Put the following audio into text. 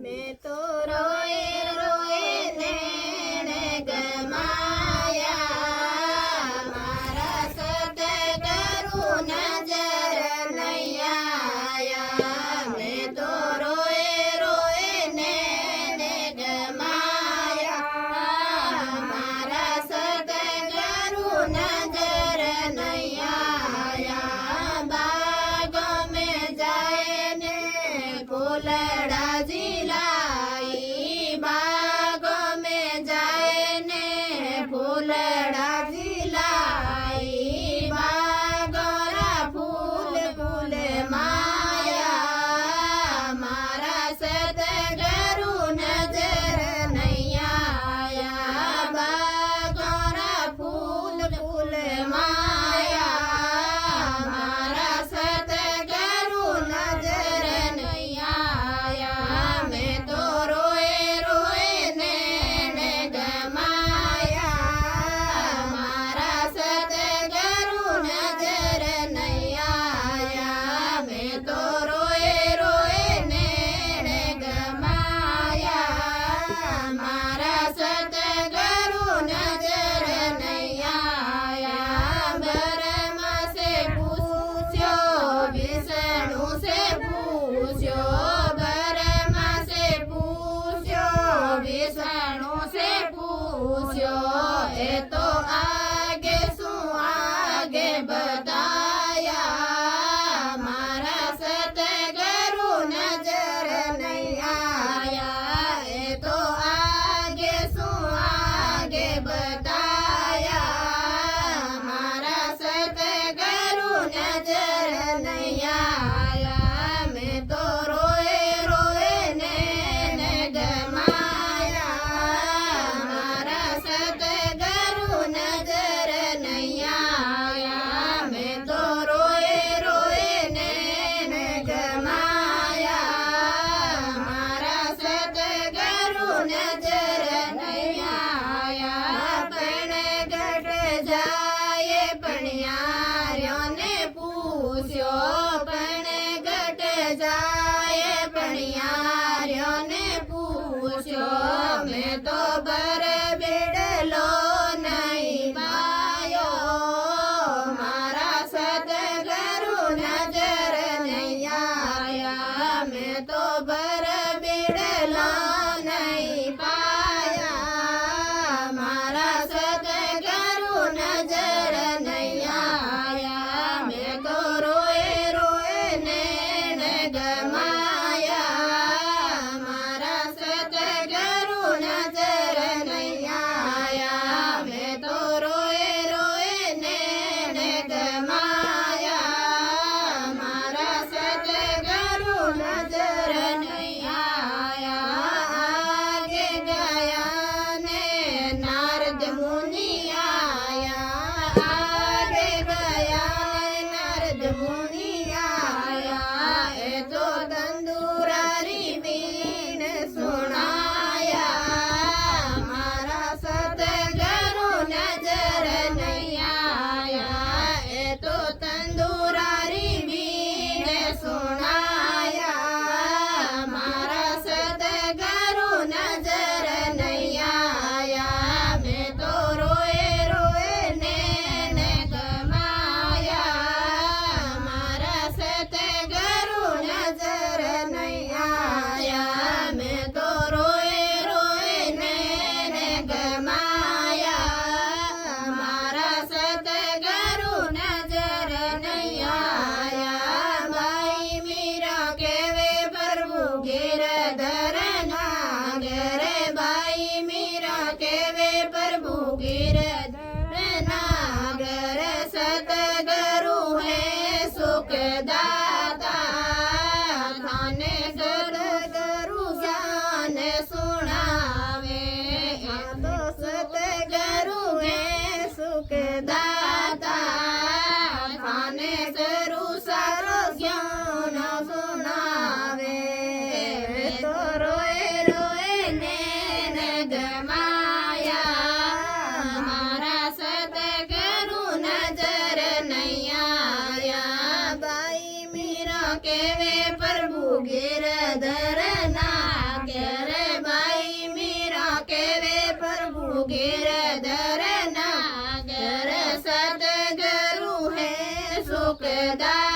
मैं तो रोए रोए नैन गमाया मारा सतगुरु नजर नहीं आया मैं तो रोए रोए नैन गमाया मारा सतगुरु नजर नहीं आया बागों में जाए ने फूलड़ा जिलाई बागों में जाए ने फूलड़ा जिलाई बागोरा फूल फूल माया मारा सतगुरु नजर नहीं आया बागोरा फूल फूल माया मारा सतगुरु नजर नहीं आया मैं तो रोए रोए नैन गमाया मारा सतगुरु नजर नहीं आया मैं तो रोए रोए नैन गमाया मारा सतगुरु नजर नहीं आया ब्रह्मा से पूछो विष्णु से पूछो ब्रह्मा से पूछो विष्णु से पूछो ए तो आगे सु आगे बताया मारा सतगुरु नजर नहीं आया ए तो आगे सु आगे बताया मारा सतगुरु नजर नहीं आया मैं तो रोए रोए नैन गमाया मारा सतगुरु नजर नहीं आया मैं तो रोए रोए नैन गमाया मारा सतगुरु नजर नहीं आया पण घट जाए पणियार्यों ने पूछो पण घट जाए पणियार्यों ने पूछो मैं तो बर बिड़लो नहीं पायो मारा सतगुरु नजर नहीं आया मैं तो बर बिड़लो नहीं पाया मारा सतगुरु नजर नहीं आया मैं तो रोए रोए नैन गमाया मारा सतगुरु नजर नहीं आया मैं तो रोए रोए नैन गमाया मारा सतगुरु नजर नहीं आया आगे गया ने नारद मुनि आया आगे गया ने नारद मुनि आया ए तो तंदूरारी बीन सुनाया मारा सतगुरु नजर नहीं आया ए तो तंदूरारी बीन सुनाया मारा सतगुरु नजर नहीं आया मैं तो रोए रोए नैन गमाया मारा सतगुरु नजर नहीं आया मैं तो रोए रोए नैन गमाया मारा सतगुरु नजर नहीं आया भाई मीरा केवे प्रभु गिरधर नागर भाई मीरा केवे प्रभु गिरधर नागर सतगुरु है सुखदाता थाने सतगुरु ज्ञान सुनावे तो सतगुरु है सुखदाता थाने सरु सारो ज्ञान सुनावे સુખદાય